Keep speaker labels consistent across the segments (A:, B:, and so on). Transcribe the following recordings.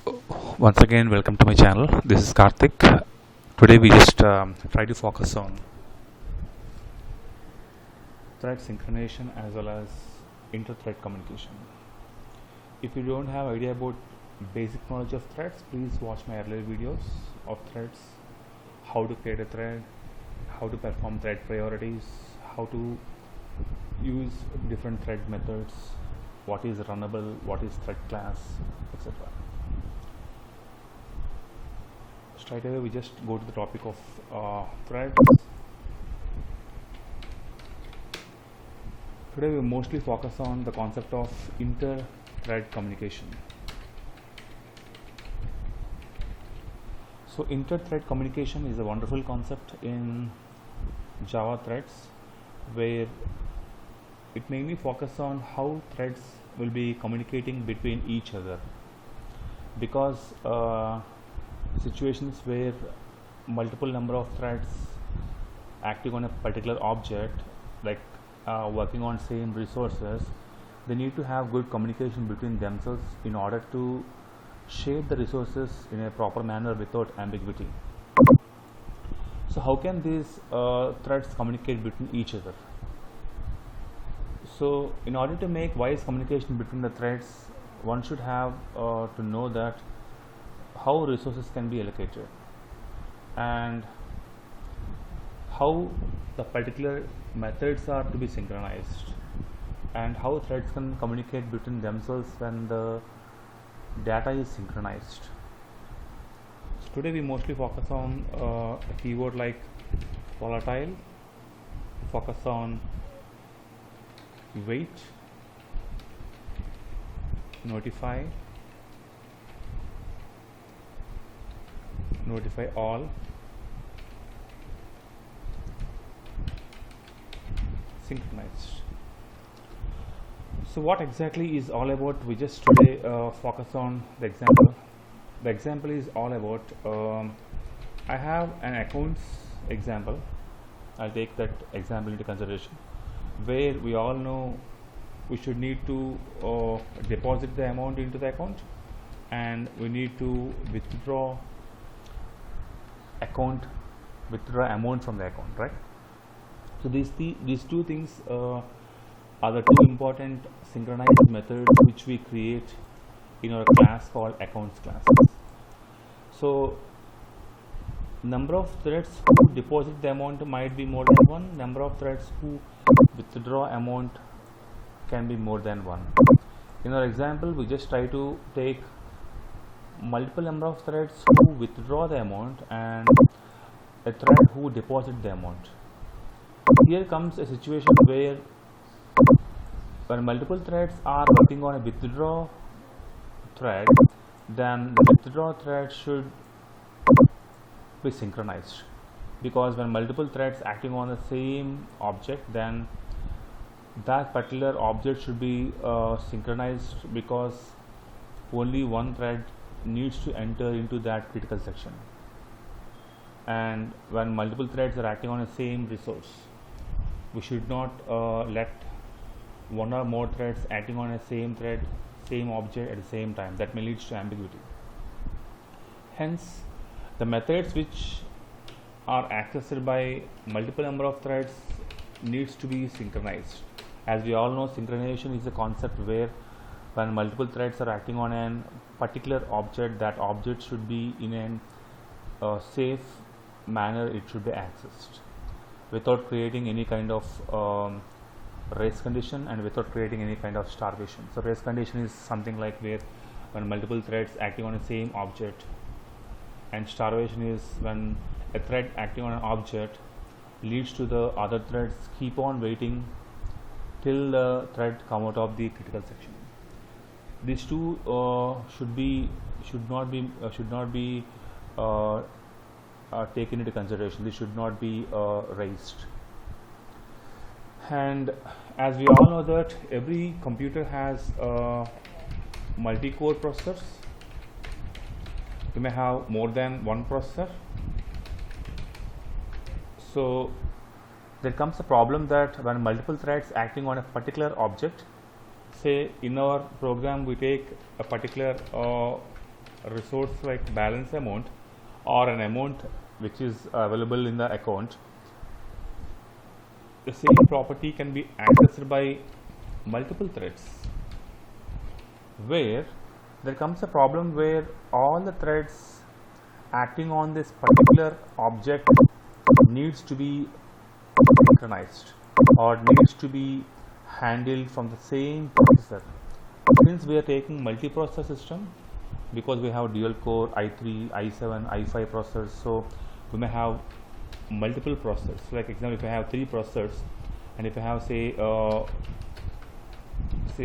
A: Once again, welcome to my channel. This is Karthik. Today we just try to focus on thread synchronization as well as inter-thread communication. If you don't have idea about basic knowledge of threads, please watch my earlier videos of threads, how to create a thread, how to perform thread priorities, how to use different thread methods, what is runnable, what is thread class, etc. Straight away we just go to the topic of threads. Today we mostly focus on the concept of inter-thread communication. So inter-thread communication is a wonderful concept in Java threads, where it mainly focuses on how threads will be communicating between each other, because situations where multiple number of threads acting on a particular object, like working on same resources, they need to have good communication between themselves in order to share the resources in a proper manner without ambiguity. So how can these threads communicate between each other? So in order to make wise communication between the threads, one should have to know that how resources can be allocated and how the particular methods are to be synchronized, and how threads can communicate between themselves when the data is synchronized. So today we mostly focus on a keyword like volatile, focus on wait, notify all, synchronized. So what exactly is all about? We just today focus on the example. The example is all about I have an accounts example. I'll take that example into consideration, where we all know we should need to deposit the amount into the account, and we need to withdraw amount from the account, right? So these two things are the two important synchronized methods which we create in our class called accounts classes. So number of threads who deposit the amount might be more than one. Number of threads who withdraw amount can be more than one. In our example, we just try to take multiple number of threads who withdraw the amount and a thread who deposit the amount. Here comes a situation where when multiple threads are working on a withdraw thread, then the withdraw thread should be synchronized, because when multiple threads acting on the same object, then that particular object should be synchronized, because only one thread needs to enter into that critical section. And when multiple threads are acting on the same resource, we should not let one or more threads acting on a same thread, same object at the same time. That may lead to ambiguity. Hence, the methods which are accessed by multiple number of threads needs to be synchronized. As we all know, synchronization is a concept where when multiple threads are acting on a particular object, that object should be in a safe manner. It should be accessed without creating any kind of race condition and without creating any kind of starvation. So race condition is something like where when multiple threads acting on the same object, and starvation is when a thread acting on an object leads to the other threads keep on waiting till the thread come out of the critical section. These two should not be taken into consideration. They should not be raised. And as we all know that every computer has multi-core processors. You may have more than one processor. So there comes a problem that when multiple threads acting on a particular object, say in our program we take a particular resource like balance amount or an amount which is available in the account, the same property can be accessed by multiple threads, where there comes a problem where all the threads acting on this particular object needs to be synchronized or needs to be handled from the same processor. Since we are taking multi-processor system, because we have dual core i3, i7, i5 processors, so we may have multiple processors. Like example, if I have 3 processors and if I have say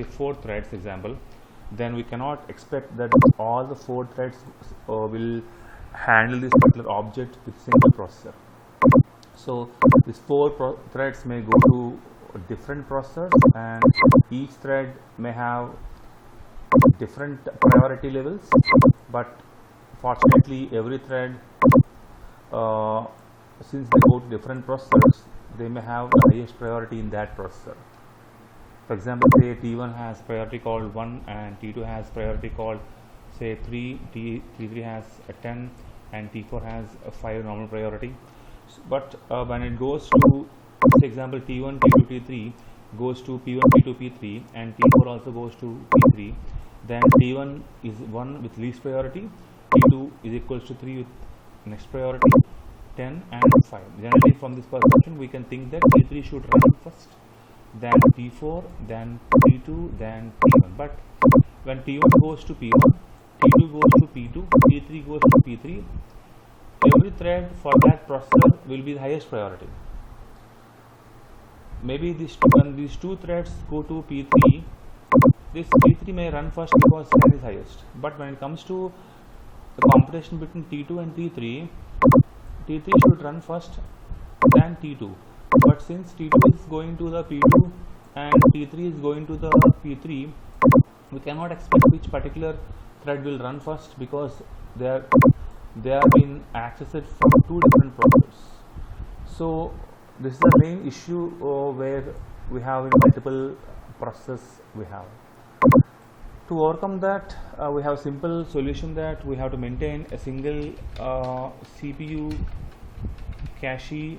A: 4 threads example, then we cannot expect that all the 4 threads will handle this particular object with single processor. So these 4 threads may go to different processors, and each thread may have different priority levels, but fortunately every thread, since they go to different processors, they may have the highest priority in that processor. For example, say T1 has priority called 1 and T2 has priority called say 3, T3 has a 10 and T4 has a 5 normal priority. But when it goes to, say example, T1, T2, T3 goes to P1, P2, P3 and T4 also goes to P3, then T1 is 1 with least priority, T2 is equals to 3 with next priority, 10 and 5. Generally from this perception we can think that T3 should run first, then T4, then T2, then T1. But when T1 goes to P1, T2 goes to P2, T3 goes to P3, every thread for that processor will be the highest priority. Maybe when these 2 threads go to P3, this P3 may run first because that is highest. But when it comes to the computation between T2 and T3, T3 should run first, then T2. But since T2 is going to the P2 and T3 is going to the P3, we cannot expect which particular thread will run first, because they are being accessed from 2 different processors. So this is the main issue where we have in multiple processes we have. To overcome that, we have a simple solution that we have to maintain a single CPU cache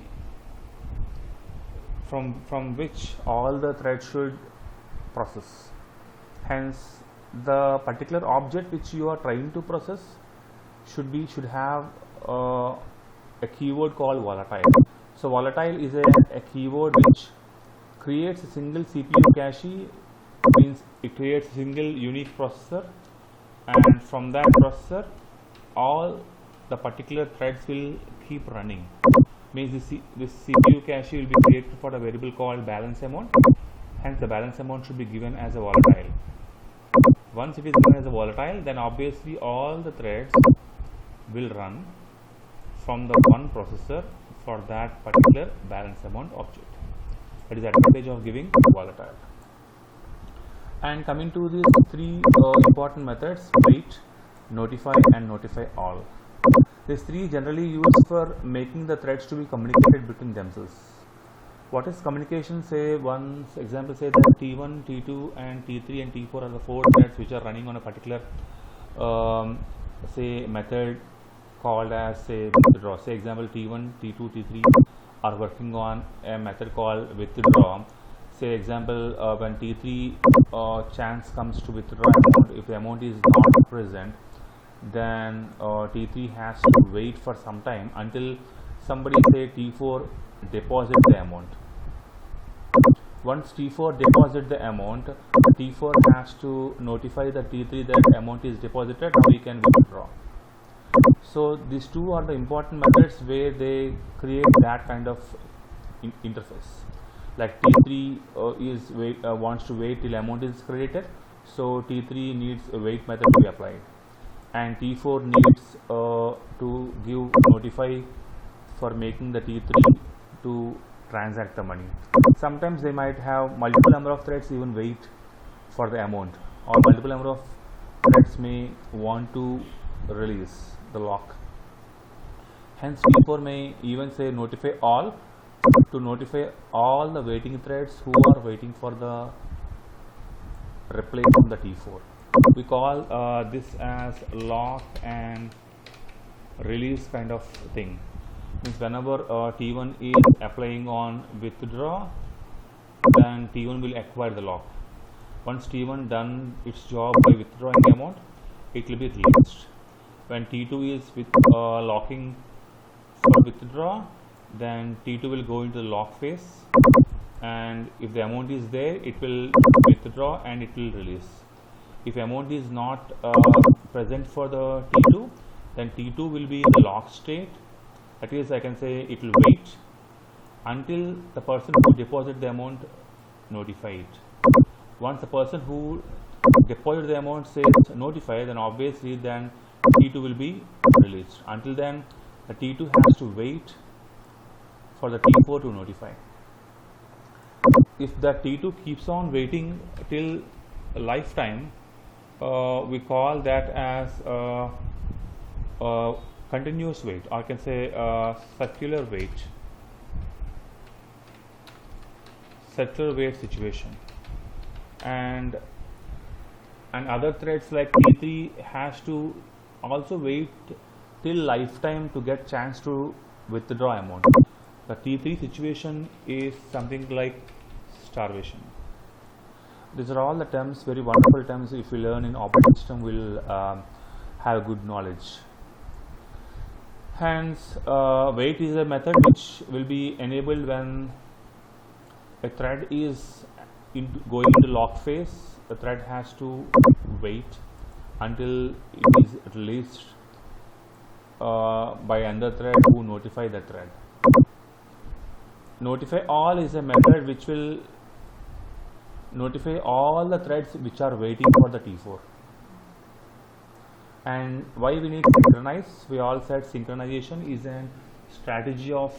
A: from which all the threads should process. Hence, the particular object which you are trying to process should have a keyword called volatile. So volatile is a keyword which creates a single CPU cache, means it creates a single unique processor, and from that processor all the particular threads will keep running. Means this CPU cache will be created for a variable called balance amount, hence the balance amount should be given as a volatile. Once it is given as a volatile, then obviously all the threads will run from the one processor for that particular balance amount object. That is the advantage of giving volatile. And coming to these 3 important methods: wait, notify and notify all. These 3 generally used for making the threads to be communicated between themselves. What is communication? Say one example, say that T1, T2 and T3 and T4 are the 4 threads which are running on a particular say method called as say withdraw. Say example, T1, T2, T3 are working on a method called withdraw. Say example, when T3 chance comes to withdraw amount, if the amount is not present, then T3 has to wait for some time until somebody, say T4, deposit the amount. Once T4 deposit the amount, T4 has to notify the T3 that amount is deposited, now we can withdraw. So these 2 are the important methods where they create that kind of interface. Like T3 wants to wait till amount is credited, so T3 needs a wait method to be applied, and T4 needs to give notify for making the T3 to transact the money. Sometimes they might have multiple number of threads even wait for the amount, or multiple number of threads may want to release the lock. Hence T4 may even say notify all, to notify all the waiting threads who are waiting for the reply from the T4. We call this as lock and release kind of thing. Means whenever T1 is applying on withdraw, then T1 will acquire the lock. Once T1 done its job by withdrawing the amount, it will be released. When T2 is with locking for withdraw, then T2 will go into the lock phase, and if the amount is there, it will withdraw and it will release. If amount is not present for the T2, then T2 will be in the lock state. That is, I can say it will wait until the person who deposited the amount notify it. Once the person who deposited the amount says notify, then obviously then T2 will be released. Until then, the T2 has to wait for the T4 to notify. If the T2 keeps on waiting till lifetime, we call that as continuous wait, or I can say circular wait situation. And other threads like T3 has to also wait till lifetime to get chance to withdraw amount. The T3 situation is something like starvation. These are all the terms, very wonderful terms. If you learn in operating system, will have good knowledge. Hence, wait is a method which will be enabled when a thread is going into lock phase. The thread has to wait until it is released by another thread who notify the thread. Notify all is a method which will notify all the threads which are waiting for the T4. And why we need synchronize? We all said synchronization is a strategy of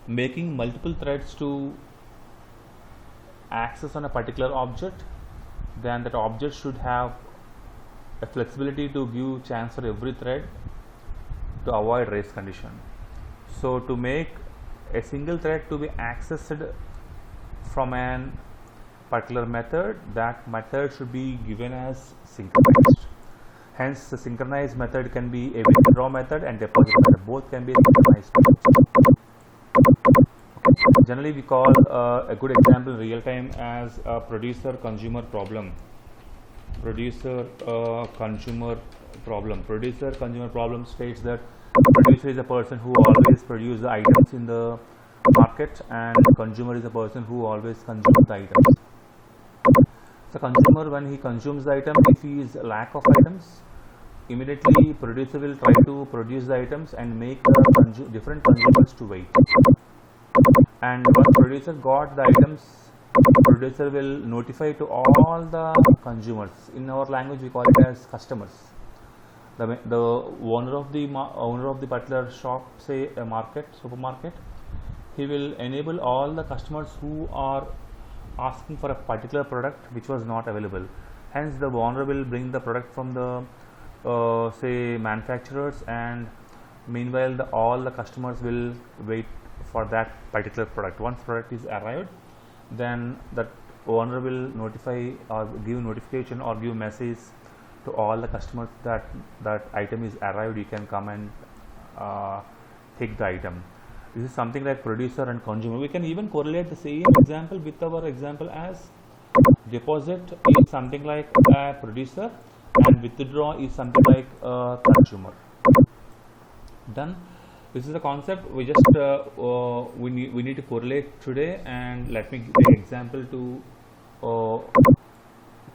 A: making multiple threads to access on a particular object. Then that object should have a flexibility to give chance for every thread to avoid race condition. So to make a single thread to be accessed from an particular method, that method should be given as synchronized. Hence, the synchronized method can be a withdraw method and deposit method. Both can be synchronized methods. Generally, we call a good example in real time as a producer-consumer problem. Producer-consumer problem states that producer is a person who always produces the items in the market, and consumer is a person who always consumes the items. So consumer, when he consumes the item, if he is lack of items, immediately producer will try to produce the items and make the different consumers to wait. And once producer got the items, producer will notify to all the consumers. In our language, we call it as customers. The owner of the particular shop, say a market, supermarket, he will enable all the customers who are asking for a particular product which was not available. Hence, the owner will bring the product from the say manufacturers, and meanwhile all the customers will wait for that particular product. Once product is arrived, then that owner will notify or give notification or give message to all the customers that that item is arrived. You can come and take the item. This is something like producer and consumer. We can even correlate the same example with our example as deposit is something like a producer and withdraw is something like a consumer. Done. This is the concept. We just we need to correlate today, and let me give an example to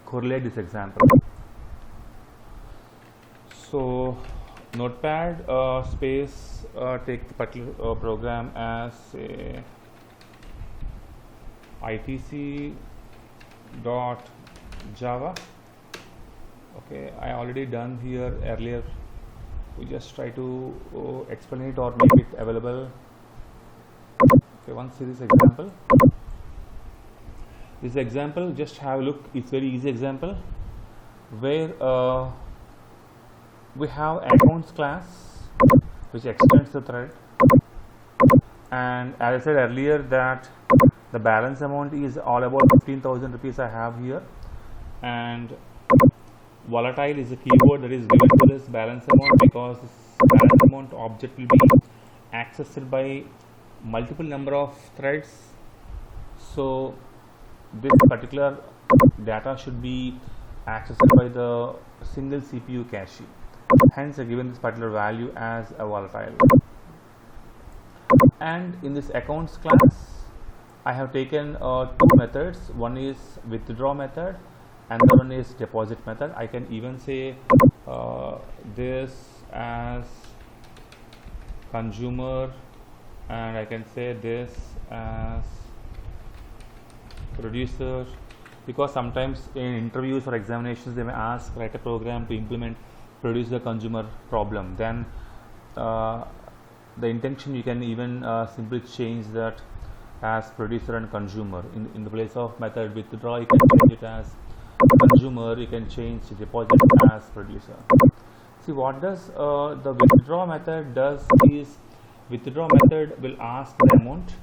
A: correlate this example. So notepad space take the particular program as a itc.java. Okay, I already done here earlier. We just try to explain it or make it available. Okay, one series example. This example, just have a look. It's very easy example where we have accounts class which extends the thread, and as I said earlier that the balance amount is all about 15,000 rupees I have here, and volatile is a keyword that is given to this balance amount, because this balance amount object will be accessed by multiple number of threads. So this particular data should be accessed by the single CPU cache. Hence, I given this particular value as a volatile. And in this accounts class, I have taken two methods. One is withdraw method, another one is deposit method. I can even say this as consumer, and I can say this as producer, because sometimes in interviews or examinations they may ask write a program to implement producer consumer problem. Then the intention, you can even simply change that as producer and consumer. In the place of method withdraw, you can change it as consumer, you can change deposit as producer. See, what does the withdraw method does is, withdraw method will ask the amount,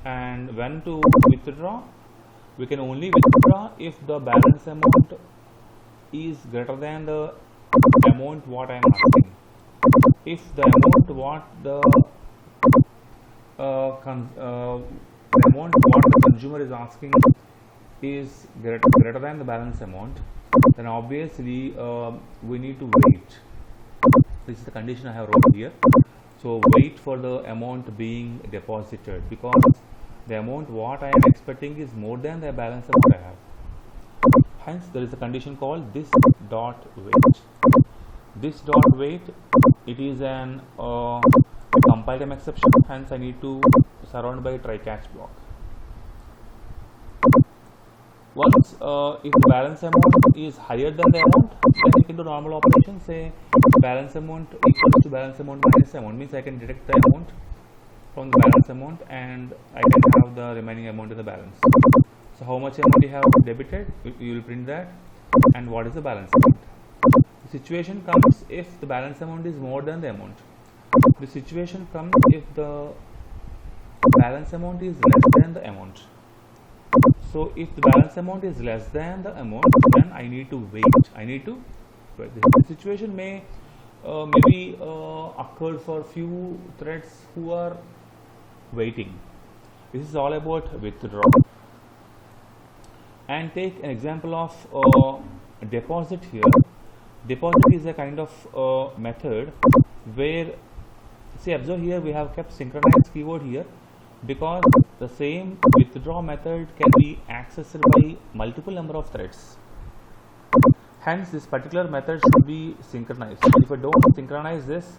A: and when to withdraw, we can only withdraw if the balance amount is greater than the amount what I am asking. If the amount what the amount what the consumer is asking is greater than the balance amount, then obviously we need to wait. This is the condition I have wrote here. So wait for the amount being deposited, because the amount what I am expecting is more than the balance amount I have. Hence, there is a condition called this dot wait. This dot wait, it is an compile time exception. Hence, I need to surround by try catch block. Once if the balance amount is higher than the amount, then we can do normal operation. Say balance amount equals to balance amount minus amount, means I can deduct the amount from the balance amount and I can have the remaining amount in the balance. So how much amount you have debited, you will print that, and what is the balance amount. The situation comes if the balance amount is more than the amount. The situation comes if the balance amount is less than the amount. So if the balance amount is less than the amount, then I need to wait. The situation may maybe occur for few threads who are waiting. This is all about withdraw. And take an example of deposit here. Deposit is a kind of method where, see, observe here we have kept synchronize keyword here, because the same withdraw method can be accessed by multiple number of threads. Hence, this particular method should be synchronized. If I don't synchronize this,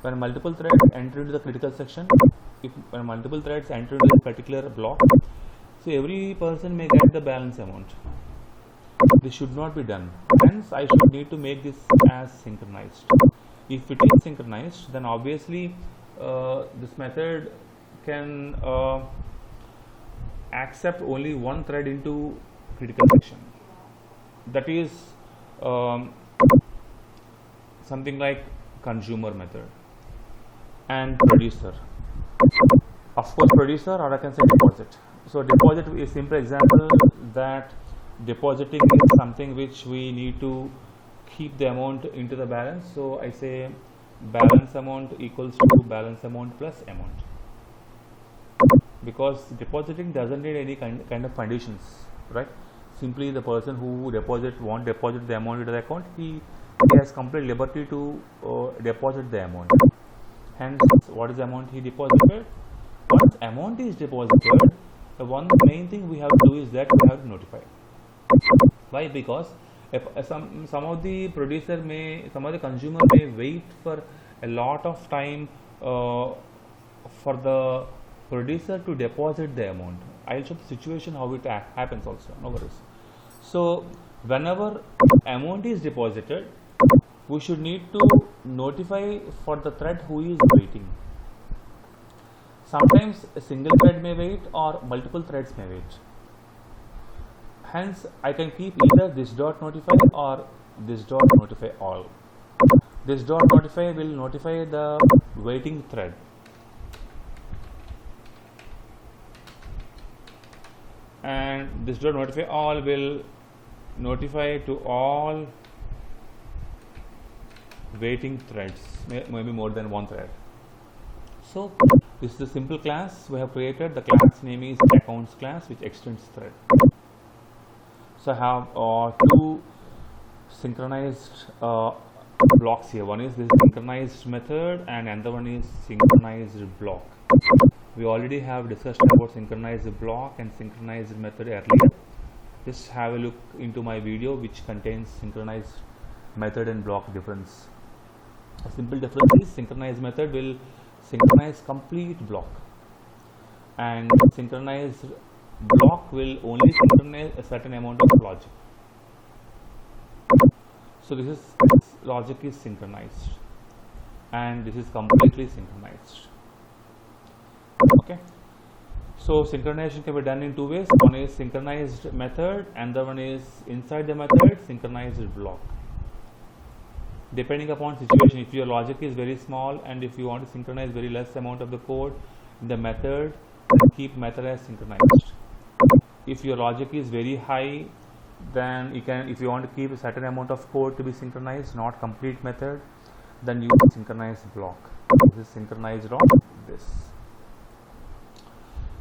A: when multiple threads enter into the critical section, when multiple threads enter into this particular block, so every person may get the balance amount. This should not be done. Hence, I should need to make this as synchronized. If it is synchronized, then obviously this method can accept only one thread into critical section. That is something like consumer method and producer. Of course, producer, or I can say deposit. So deposit is simple example that depositing is something which we need to keep the amount into the balance. So I say balance amount equals to balance amount plus amount, because depositing doesn't need any kind of conditions, right? Simply the person who won't deposit the amount into the account, he has complete liberty to deposit the amount. Hence, what is the amount he deposited? Once amount is deposited, the one main thing we have to do is that we have to notify. Why? Because if some of the consumer may wait for a lot of time for the producer to deposit the amount. I'll show the situation how it happens also, no worries. So whenever amount is deposited, we should need to notify for the thread who is waiting. Sometimes a single thread may wait or multiple threads may wait. Hence, I can keep either this dot notify or this dot notify all. This dot notify will notify the waiting thread, and this dot notify all will notify to all waiting threads, maybe more than one thread. So this is a simple class we have created. The class name is accounts class, which extends thread. So I have two synchronized blocks here. One is this synchronized method and another one is synchronized block. We already have discussed about synchronized block and synchronized method earlier. Just have a look into my video which contains synchronized method and block difference. A simple difference is synchronized method will synchronize complete block, and synchronized block will only synchronize a certain amount of logic. So this logic is synchronized and this is completely synchronized. Okay, so synchronization can be done in two ways. One is synchronized method and the one is inside the method synchronized block. Depending upon situation, if your logic is very small and if you want to synchronize very less amount of the code in the method, keep method as synchronized. If your logic is very high, then you can, if you want to keep a certain amount of code to be synchronized, not complete method, then use synchronized block. This is synchronized on this.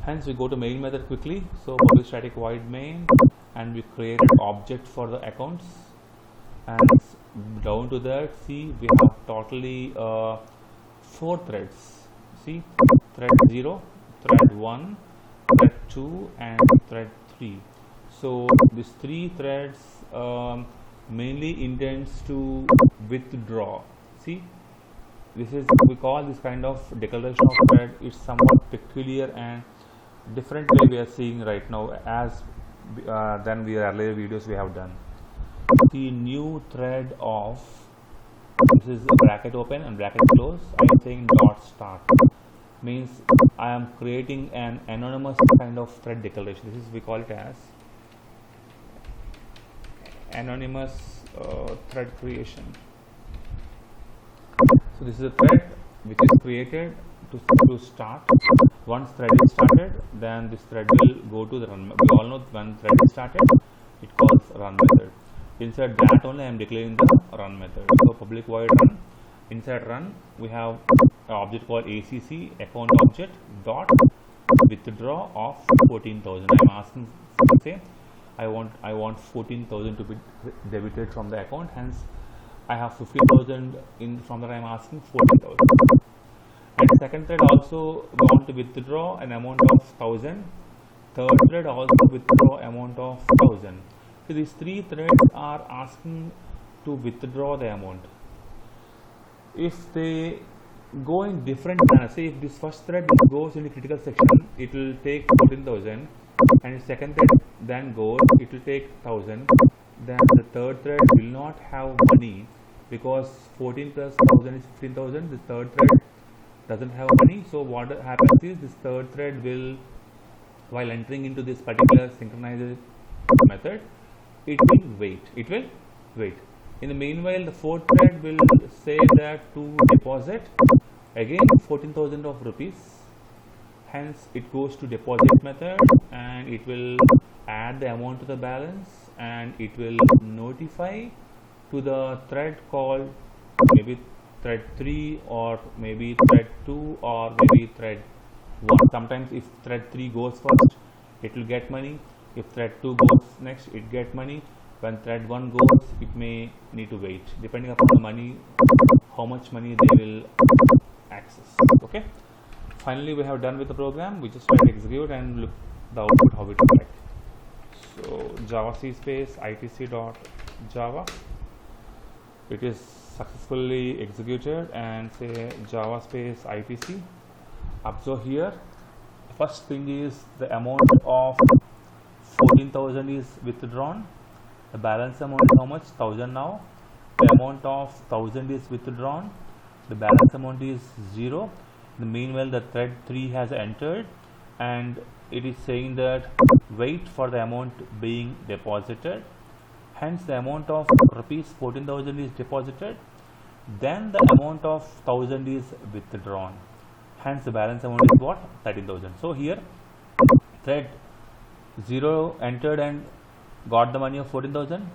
A: Hence we go to main method quickly. So public static void main, and we create an object for the accounts, and down to that, see, we have totally 4 threads. See, thread 0, thread 1, thread 2 and thread 3. So these 3 threads mainly intends to withdraw. See, this is, we call this kind of declaration of thread. It's somewhat peculiar and different way we are seeing right now as than the earlier videos we have done. The new thread of, this is bracket open and bracket close, I am saying dot start, means I am creating an anonymous kind of thread declaration. This is, we call it as anonymous thread creation. So this is a thread which is created to start. Once thread is started, then this thread will go to the run. We all know when thread is started, it calls run method. Inside that only I am declaring the run method. So public void run. Inside run we have an object called ACC account object dot withdraw of 14,000. I am asking, say I want 14,000 to be debited from the account. Hence I have 15,000 in, from that I am asking 14,000. And second thread also want to withdraw an amount of 1,000. Third thread also withdraw amount of 1,000. So these 3 threads are asking to withdraw the amount. If they go in different manner, say if this first thread goes in the critical section, it will take 14,000, and the second thread then goes, it will take 1,000. Then the third thread will not have money because 14 plus 1,000 is 15,000. The third thread doesn't have money. So what happens is this third thread will, while entering into this particular synchronized method, it will wait. It will wait. In the meanwhile, the fourth thread will say that to deposit again 14,000 of rupees. Hence, it goes to deposit method and it will add the amount to the balance and it will notify to the thread called maybe thread 3 or maybe thread 2 or maybe thread 1. Sometimes if thread 3 goes first, it will get money. If thread 2 goes next, it get money. When thread 1 goes, it may need to wait, depending upon the money, how much money they will access. Okay. Finally, we have done with the program. We just try to execute and look the output how it looks like. So Java C space itc.java. It is successfully executed, and say Java space itc. Observe here. First thing is the amount of 14,000 is withdrawn. The balance amount is how much? 1,000 now. The amount of 1,000 is withdrawn. The balance amount is 0. The meanwhile, the thread 3 has entered, and it is saying that wait for the amount being deposited. Hence, the amount of rupees 14,000 is deposited. Then the amount of 1,000 is withdrawn. Hence, the balance amount is what? 13,000. So here, thread 0 entered and got the money of 14,000.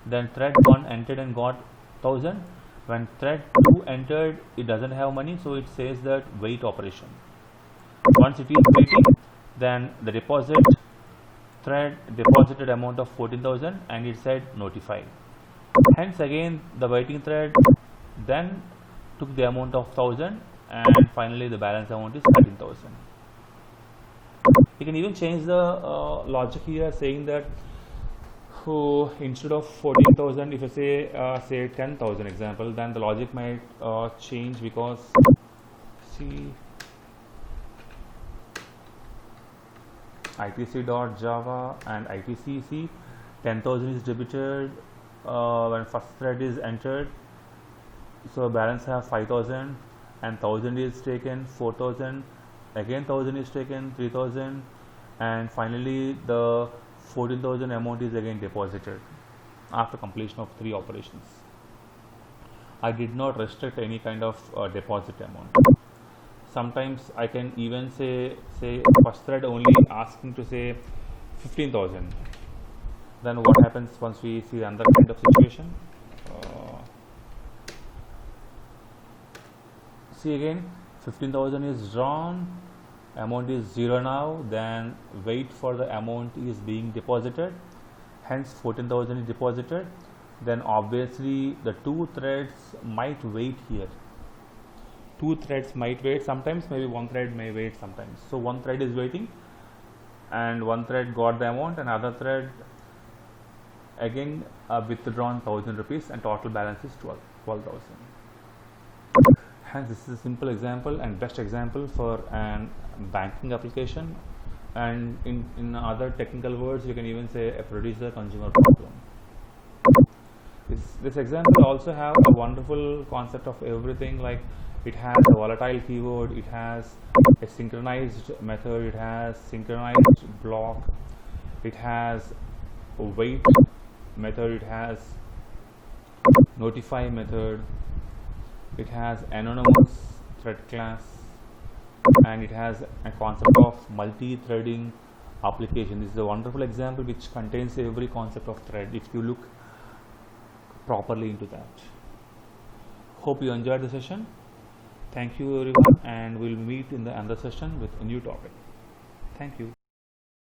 A: Then thread 1 entered and got 1,000. When thread 2 entered, it doesn't have money, so it says that wait operation. Once it is waiting, then the deposit thread deposited amount of 14,000 and it said notify. Hence again the waiting thread then took the amount of 1,000 and finally the balance amount is 13,000. You can even change the logic here, saying that instead of 14,000, if I say 10,000 example, then the logic might change, because see itc.java and itc, 10,000 is debited when first thread is entered, so balance have 5,000 and 1,000 is taken, 4,000, again 1,000 is taken, 3,000, and finally the 14,000 amount is again deposited after completion of 3 operations. I did not restrict any kind of deposit amount. Sometimes I can even say first thread only asking to say 15,000. Then what happens once we see another kind of situation? See again, 15,000 is drawn, amount is 0 now, then wait for the amount is being deposited, hence 14,000 is deposited. Then obviously the 2 threads might wait here. 2 threads might wait, sometimes maybe 1 thread may wait sometimes. So 1 thread is waiting and 1 thread got the amount, and other thread again withdrawn 1,000 rupees, and total balance is 12,000. Hence this is a simple example and best example for an banking application, and in other technical words you can even say a producer consumer problem. This example also have a wonderful concept of everything, like it has a volatile keyword, it has a synchronized method, it has synchronized block, it has a wait method, it has notify method, it has anonymous thread class, and it has a concept of multi-threading application. This is a wonderful example which contains every concept of thread if you look properly into that. Hope you enjoyed the session. Thank you everyone, and we'll meet in the other session with a new topic. Thank you.